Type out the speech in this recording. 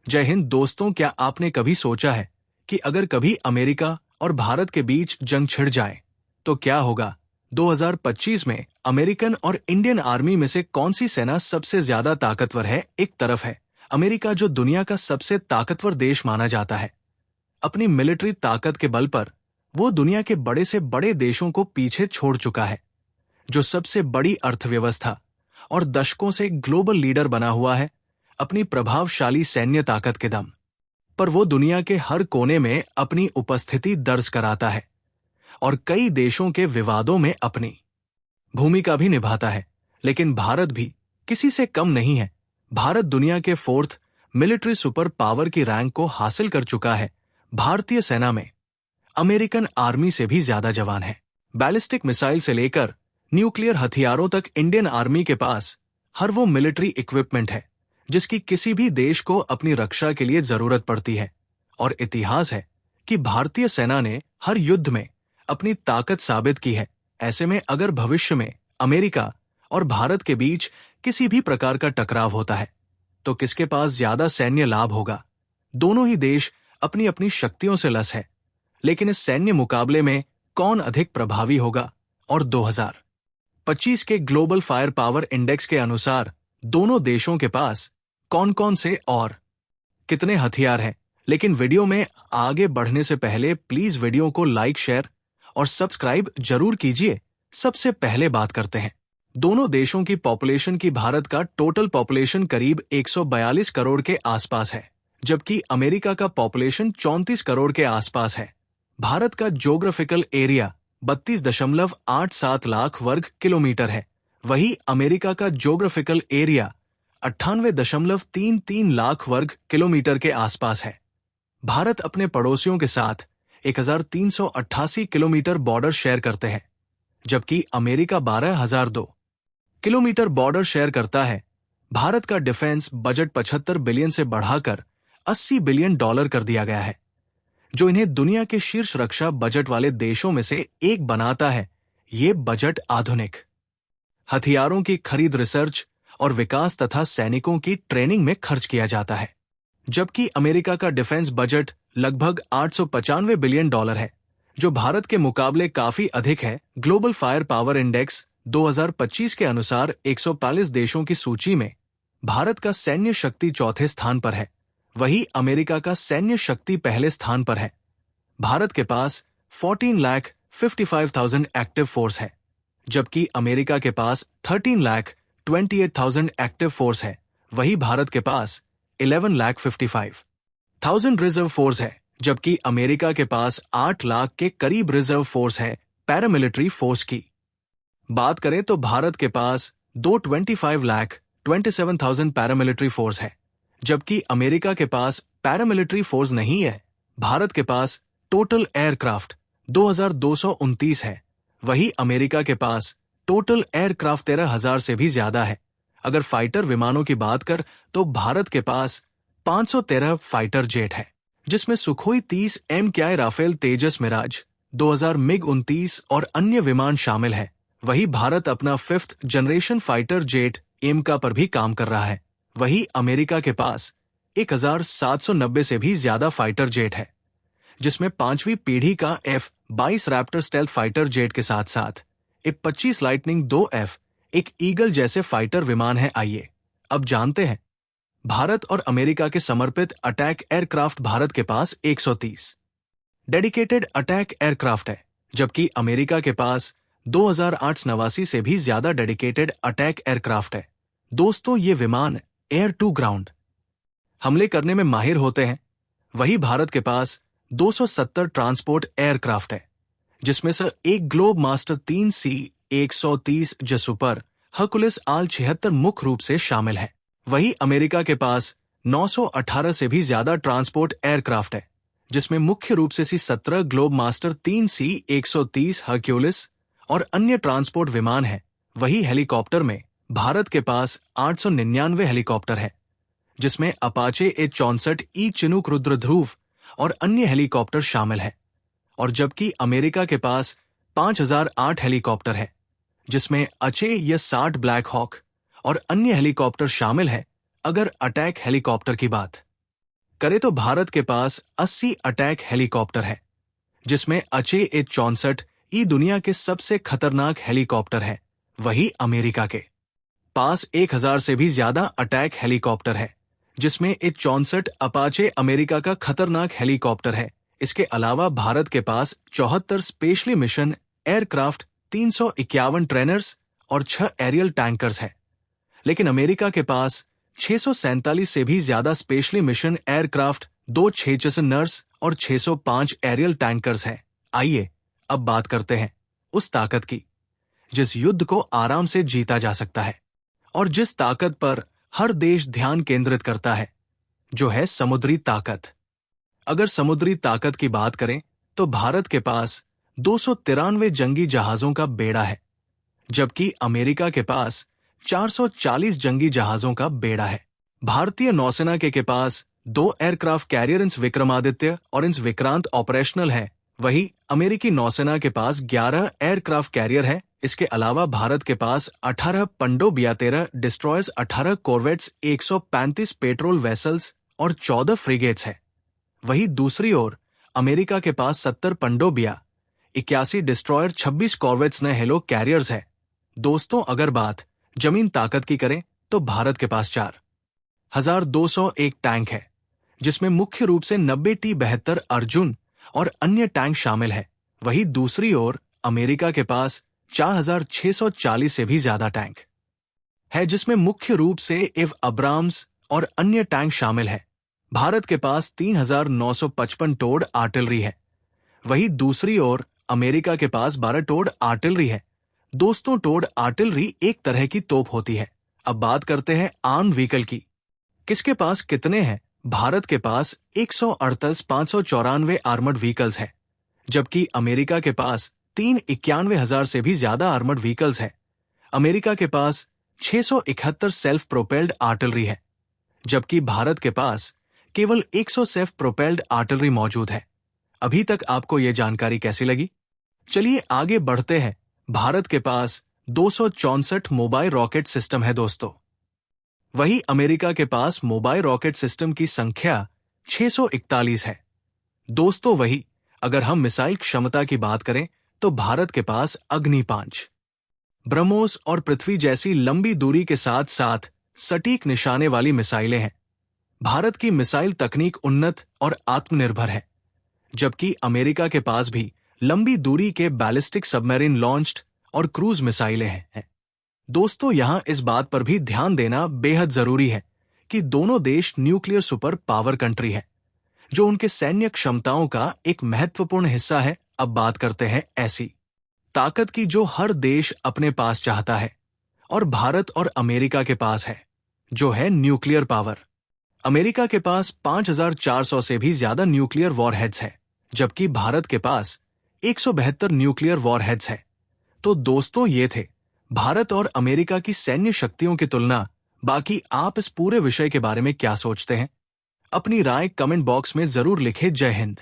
जय हिंद दोस्तों, क्या आपने कभी सोचा है कि अगर कभी अमेरिका और भारत के बीच जंग छिड़ जाए तो क्या होगा? 2025 में अमेरिकन और इंडियन आर्मी में से कौन सी सेना सबसे ज्यादा ताकतवर है? एक तरफ है अमेरिका, जो दुनिया का सबसे ताकतवर देश माना जाता है। अपनी मिलिट्री ताकत के बल पर वो दुनिया के बड़े से बड़े देशों को पीछे छोड़ चुका है, जो सबसे बड़ी अर्थव्यवस्था और दशकों से ग्लोबल लीडर बना हुआ है अपनी प्रभावशाली सैन्य ताकत के दम पर। वो दुनिया के हर कोने में अपनी उपस्थिति दर्ज कराता है और कई देशों के विवादों में अपनी भूमिका भी निभाता है। लेकिन भारत भी किसी से कम नहीं है। भारत दुनिया के 4th मिलिट्री सुपर पावर की रैंक को हासिल कर चुका है। भारतीय सेना में अमेरिकन आर्मी से भी ज्यादा जवान है। बैलिस्टिक मिसाइल से लेकर न्यूक्लियर हथियारों तक इंडियन आर्मी के पास हर वो मिलिट्री इक्विपमेंट है जिसकी किसी भी देश को अपनी रक्षा के लिए जरूरत पड़ती है। और इतिहास है कि भारतीय सेना ने हर युद्ध में अपनी ताकत साबित की है। ऐसे में अगर भविष्य में अमेरिका और भारत के बीच किसी भी प्रकार का टकराव होता है तो किसके पास ज्यादा सैन्य लाभ होगा? दोनों ही देश अपनी अपनी शक्तियों से लस है, लेकिन इस सैन्य मुकाबले में कौन अधिक प्रभावी होगा? और 2025 के ग्लोबल फायर पावर इंडेक्स के अनुसार दोनों देशों के पास कौन कौन से और कितने हथियार हैं? लेकिन वीडियो में आगे बढ़ने से पहले प्लीज वीडियो को लाइक, शेयर और सब्सक्राइब जरूर कीजिए। सबसे पहले बात करते हैं दोनों देशों की पॉपुलेशन की। भारत का टोटल पॉपुलेशन करीब 142 करोड़ के आसपास है, जबकि अमेरिका का पॉपुलेशन 34 करोड़ के आसपास है। भारत का ज्योग्राफिकल एरिया 32.87 लाख वर्ग किलोमीटर है, वही अमेरिका का ज्योग्राफिकल एरिया 98.33 लाख वर्ग किलोमीटर के आसपास है। भारत अपने पड़ोसियों के साथ 1388 किलोमीटर बॉर्डर शेयर करते हैं, जबकि अमेरिका 12,002 किलोमीटर बॉर्डर शेयर करता है। भारत का डिफेंस बजट 75 बिलियन से बढ़ाकर 80 बिलियन डॉलर कर दिया गया है, जो इन्हें दुनिया के शीर्ष रक्षा बजट वाले देशों में से एक बनाता है। ये बजट आधुनिक हथियारों की खरीद, रिसर्च और विकास तथा सैनिकों की ट्रेनिंग में खर्च किया जाता है, जबकि अमेरिका का डिफेंस बजट लगभग 895 बिलियन डॉलर है, जो भारत के मुकाबले काफी अधिक है। ग्लोबल फायर पावर इंडेक्स 2025 के अनुसार 145 देशों की सूची में भारत का सैन्य शक्ति चौथे स्थान पर है, वही अमेरिका का सैन्य शक्ति पहले स्थान पर है। भारत के पास 14,55,000 एक्टिव फोर्स है, जबकि अमेरिका के पास 13,28,000 एक्टिव फोर्स है। वही भारत के पास 11,55,000 रिजर्व फोर्स है, जबकि अमेरिका के पास 8 लाख के करीब रिजर्व फोर्स है। पैरामिलिट्री फोर्स की बात करें तो भारत के पास 25,27,000 पैरामिलिट्री फोर्स है, जबकि अमेरिका के पास पैरामिलिट्री फोर्स नहीं है। भारत के पास टोटल एयरक्राफ्ट 2,229 है, वही अमेरिका के पास टोटल एयरक्राफ्ट 13,000 से भी ज्यादा है। अगर फाइटर विमानों की बात कर तो भारत के पास 513 फाइटर जेट है, जिसमें सुखोई 30 MKI राफेल, तेजस, मिराज 2000 MiG-29 और अन्य विमान शामिल है। वही भारत अपना 5th जनरेशन फाइटर जेट एमका पर भी काम कर रहा है। वही अमेरिका के पास 1,790 से भी ज्यादा फाइटर जेट है, जिसमें 5वीं पीढ़ी का F-22 Raptor stealth fighter jet के साथ साथ F-25 लाइटनिंग 2F, एक ईगल जैसे फाइटर विमान है। आइए अब जानते हैं भारत और अमेरिका के समर्पित अटैक एयरक्राफ्ट। भारत के पास 130 डेडिकेटेड अटैक एयरक्राफ्ट है, जबकि अमेरिका के पास 2,889 से भी ज्यादा डेडिकेटेड अटैक एयरक्राफ्ट है। दोस्तों, ये विमान एयर टू ग्राउंड हमले करने में माहिर होते हैं। वही भारत के पास 270 ट्रांसपोर्ट एयरक्राफ्ट है, जिसमें से एक globe master 3C-130 जसुपर Hercules AL-76 मुख्य रूप से शामिल है। वही अमेरिका के पास 918 से भी ज्यादा ट्रांसपोर्ट एयरक्राफ्ट है, जिसमें मुख्य रूप से C-17 globe master 3C-130 Hercules और अन्य ट्रांसपोर्ट विमान है। वही हेलीकॉप्टर में भारत के पास 899 हेलीकॉप्टर है, जिसमें अपाचे A-64E चिनूक, रुद्र, ध्रुव और अन्य हेलीकॉप्टर शामिल है। और जबकि अमेरिका के पास 5,008 हेलीकॉप्टर है, जिसमें अचे या 60 ब्लैक हॉक और अन्य हेलीकॉप्टर शामिल है। अगर अटैक हेलीकॉप्टर की बात करें तो भारत के पास 80 अटैक हेलीकॉप्टर है, जिसमें ACH-64 ई दुनिया के सबसे खतरनाक हेलीकॉप्टर है। वही अमेरिका के पास 1000 से भी ज्यादा अटैक हेलीकॉप्टर है, जिसमें ACH-64 अपाचे अमेरिका का खतरनाक हेलीकॉप्टर है। इसके अलावा भारत के पास 74 स्पेशली मिशन एयरक्राफ्ट, 351 ट्रेनर्स और 6 एरियल टैंकर्स है। लेकिन अमेरिका के पास 647 से भी ज्यादा स्पेशली मिशन एयरक्राफ्ट, 2 6 और 605 एरियल टैंकर्स है। आइए अब बात करते हैं उस ताकत की जिस युद्ध को आराम से जीता जा सकता है और जिस ताकत पर हर देश ध्यान केंद्रित करता है, जो है समुद्री ताकत। अगर समुद्री ताकत की बात करें तो भारत के पास 293 जंगी जहाजों का बेड़ा है, जबकि अमेरिका के पास 440 जंगी जहाजों का बेड़ा है। भारतीय नौसेना के पास 2 एयरक्राफ्ट कैरियर इंस विक्रमादित्य और इंस विक्रांत ऑपरेशनल है। वही अमेरिकी नौसेना के पास 11 एयरक्राफ्ट कैरियर है। इसके अलावा भारत के पास 18 पनडुब्बियां, 13 डिस्ट्रॉयर्स, 18 कॉर्वेट्स, 135 पेट्रोल वेसल्स और 14 फ्रिगेट्स है। वही दूसरी ओर अमेरिका के पास 70 पनडुब्बियां, 81 डिस्ट्रॉयर, 26 कॉर्वेट्स ने हेलो कैरियर्स है। दोस्तों, अगर बात जमीन ताकत की करें तो भारत के पास 4201 टैंक है, जिसमें मुख्य रूप से 90 T-72 अर्जुन और अन्य टैंक शामिल है। वही दूसरी ओर अमेरिका के पास 4640 से भी ज्यादा टैंक है, जिसमें मुख्य रूप से एव अब्राम्स और अन्य टैंक शामिल है। भारत के पास 3955 टोड आर्टिलरी है। वही दूसरी ओर अमेरिका के पास 12 टोड आर्टिलरी है। दोस्तों, टोड आर्टिलरी एक तरह की तोप होती है। अब बात करते हैं आर्म व्हीकल की। किसके पास कितने हैं? भारत के पास 138 594 आर्मर्ड व्हीकल्स है, जबकि अमेरिका के पास 391,000 से भी ज्यादा आर्मर्ड व्हीकल्स है। अमेरिका के पास 671 सेल्फ प्रोपेल्ड आर्टिलरी है, जबकि भारत के पास केवल 100 सेल्फ प्रोपेल्ड आर्टिलरी मौजूद है। अभी तक आपको यह जानकारी कैसी लगी? चलिए आगे बढ़ते हैं। भारत के पास 264 मोबाइल रॉकेट सिस्टम है दोस्तों। वही अमेरिका के पास मोबाइल रॉकेट सिस्टम की संख्या 641 है। दोस्तों, वही अगर हम मिसाइल क्षमता की बात करें तो भारत के पास अग्नि 5, ब्रह्मोस और पृथ्वी जैसी लंबी दूरी के साथ साथ सटीक निशाने वाली मिसाइलें हैं। भारत की मिसाइल तकनीक उन्नत और आत्मनिर्भर है, जबकि अमेरिका के पास भी लंबी दूरी के बैलिस्टिक सबमरीन लॉन्च्ड और क्रूज मिसाइलें हैं। दोस्तों, यहां इस बात पर भी ध्यान देना बेहद जरूरी है कि दोनों देश न्यूक्लियर सुपर पावर कंट्री है, जो उनके सैन्य क्षमताओं का एक महत्वपूर्ण हिस्सा है। अब बात करते हैं ऐसी ताकत की जो हर देश अपने पास चाहता है और भारत और अमेरिका के पास है, जो है न्यूक्लियर पावर। अमेरिका के पास 5400 से भी ज्यादा न्यूक्लियर वॉरहेड्स है, जबकि भारत के पास 172 न्यूक्लियर वॉरहेड्स है। तो दोस्तों, ये थे भारत और अमेरिका की सैन्य शक्तियों की तुलना। बाकी आप इस पूरे विषय के बारे में क्या सोचते हैं? अपनी राय कमेंट बॉक्स में जरूर लिखें। जय हिंद।